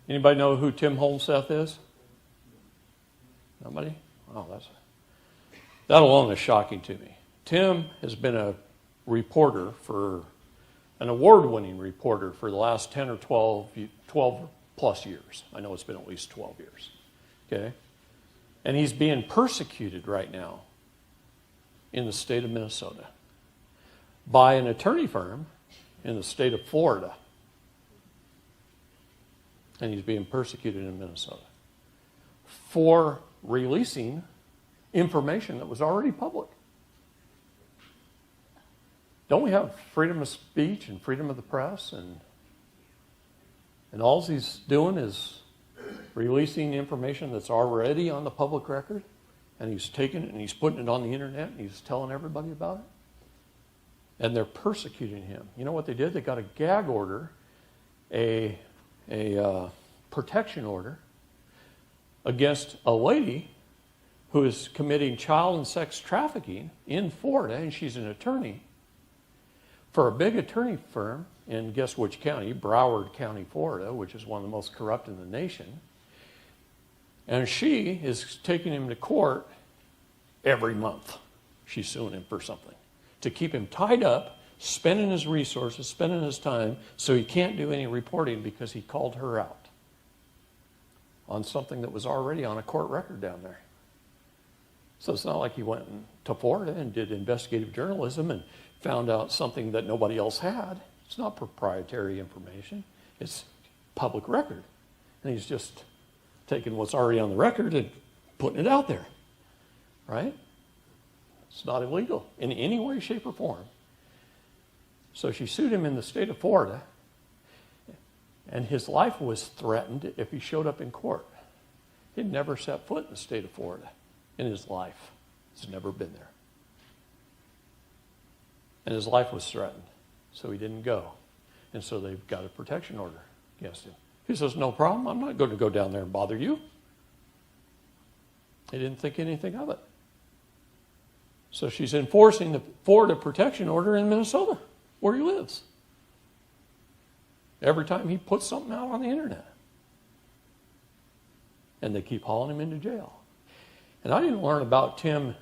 Anybody know who Tim Holmseth is? Nobody? Oh, that alone is shocking to me. Tim has been a reporter an award-winning reporter for the last 10 or 12 plus years. I know it's been at least 12 years. Okay? And he's being persecuted right now in the state of Minnesota by an attorney firm in the state of Florida. And he's being persecuted in Minnesota for releasing information that was already public. Don't we have freedom of speech and freedom of the press? And all he's doing is releasing information that's already on the public record, and he's taking it and he's putting it on the internet and he's telling everybody about it. And they're persecuting him. You know what they did? They got a gag order, a protection order against a lady who is committing child and sex trafficking in Florida, and she's an attorney for a big attorney firm in guess which county? Broward County, Florida, which is one of the most corrupt in the nation. And she is taking him to court every month. She's suing him for something to keep him tied up, spending his resources, spending his time, so he can't do any reporting because he called her out on something that was already on a court record down there. So it's not like he went to Florida and did investigative journalism and found out something that nobody else had. It's not proprietary information. It's public record. And he's just taking what's already on the record and putting it out there. Right? It's not illegal in any way, shape, or form. So she sued him in the state of Florida, and his life was threatened if he showed up in court. He'd never set foot in the state of Florida in his life. He's never been there. And his life was threatened, so he didn't go. And so they've got a protection order against him. He says, no problem, I'm not going to go down there and bother you. He didn't think anything of it. So she's enforcing the Florida protection order in Minnesota, where he lives, every time he puts something out on the internet. And they keep hauling him into jail. And I didn't learn about Tim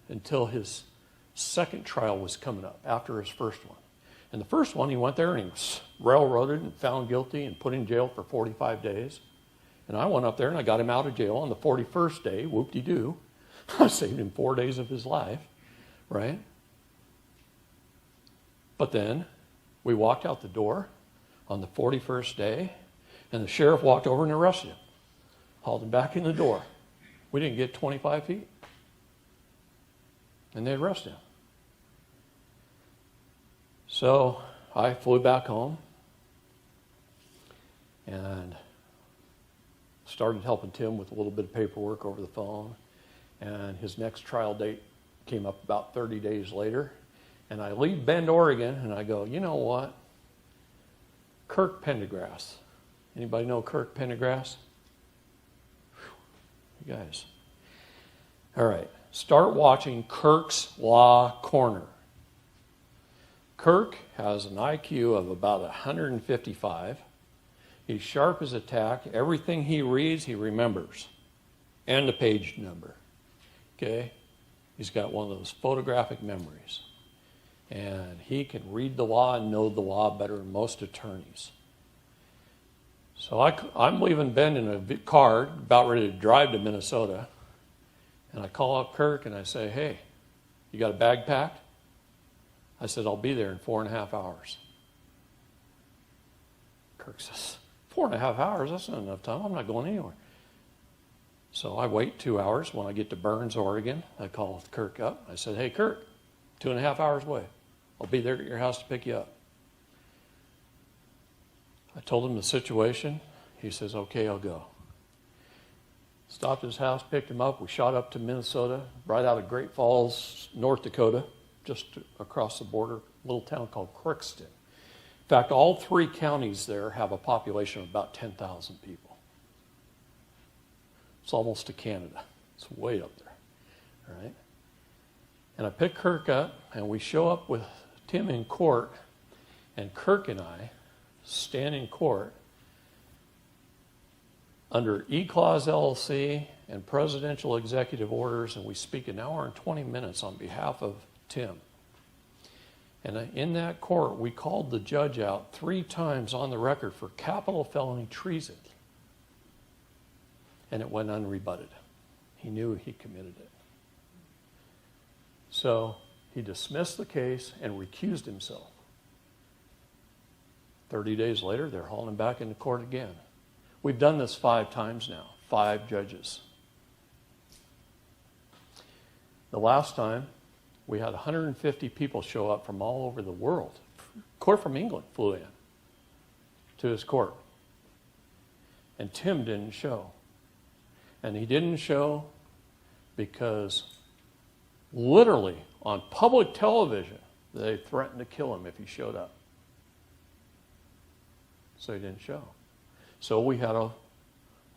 until his second trial was coming up, after his first one. And the first one, he went there and he was railroaded and found guilty and put in jail for 45 days. And I went up there and I got him out of jail on the 41st day, whoop-de-doo. I saved him 4 days of his life, right? But then we walked out the door on the 41st day, and the sheriff walked over and arrested him, hauled him back in the door. We didn't get 25 feet. And they arrested him. So I flew back home and started helping Tim with a little bit of paperwork over the phone. And his next trial date came up about 30 days later. And I leave Bend, Oregon, and I go, you know what? Kirk Pendergrss. Anybody know Kirk Pendergrss? You guys. All right. Start watching Kirk's Law Corner. Kirk has an IQ of about 155. He's sharp as a tack. Everything he reads, he remembers. And the page number. Okay? He's got one of those photographic memories. And he can read the law and know the law better than most attorneys. So I'm leaving Bend in a car, about ready to drive to Minnesota. And I call up Kirk and I say, hey, you got a bag packed? I said, I'll be there in 4.5 hours. Kirk says, 4.5 hours? That's not enough time. I'm not going anywhere. So I wait 2 hours. When I get to Burns, Oregon, I call Kirk up. I said, hey, Kirk, 2.5 hours away. I'll be there at your house to pick you up. I told him the situation. He says, okay, I'll go. Stopped at his house, picked him up. We shot up to Minnesota, right out of Great Falls, North Dakota, just across the border, a little town called Crookston. In fact, all 3 counties there have a population of about 10,000 people. It's almost to Canada. It's way up there, all right? And I pick Kirk up, and we show up with Tim in court, and Kirk and I stand in court, under E-Clause LLC and presidential executive orders, and we speak an hour and 20 minutes on behalf of Tim. And in that court, we called the judge out 3 times on the record for capital felony treason. And it went unrebutted. He knew he committed it. So he dismissed the case and recused himself. 30 days later, they're hauling him back into court again. We've done this 5 times now, 5 judges. The last time, we had 150 people show up from all over the world. Court from England flew in to his court. And Tim didn't show. And he didn't show because literally on public television, they threatened to kill him if he showed up. So he didn't show. So we had a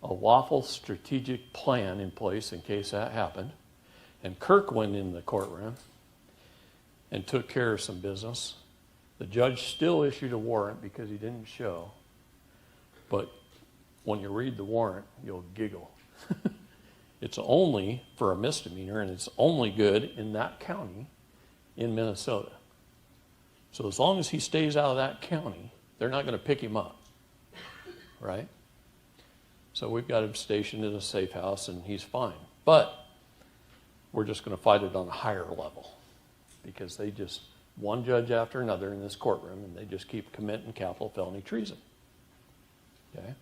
lawful strategic plan in place in case that happened. And Kirk went in the courtroom and took care of some business. The judge still issued a warrant because he didn't show. But when you read the warrant, you'll giggle. It's only for a misdemeanor, and it's only good in that county in Minnesota. So as long as he stays out of that county, they're not going to pick him up, right? So we've got him stationed in a safe house, and he's fine. But we're just going to fight it on a higher level because they just, one judge after another in this courtroom, and they just keep committing capital felony treason. Okay?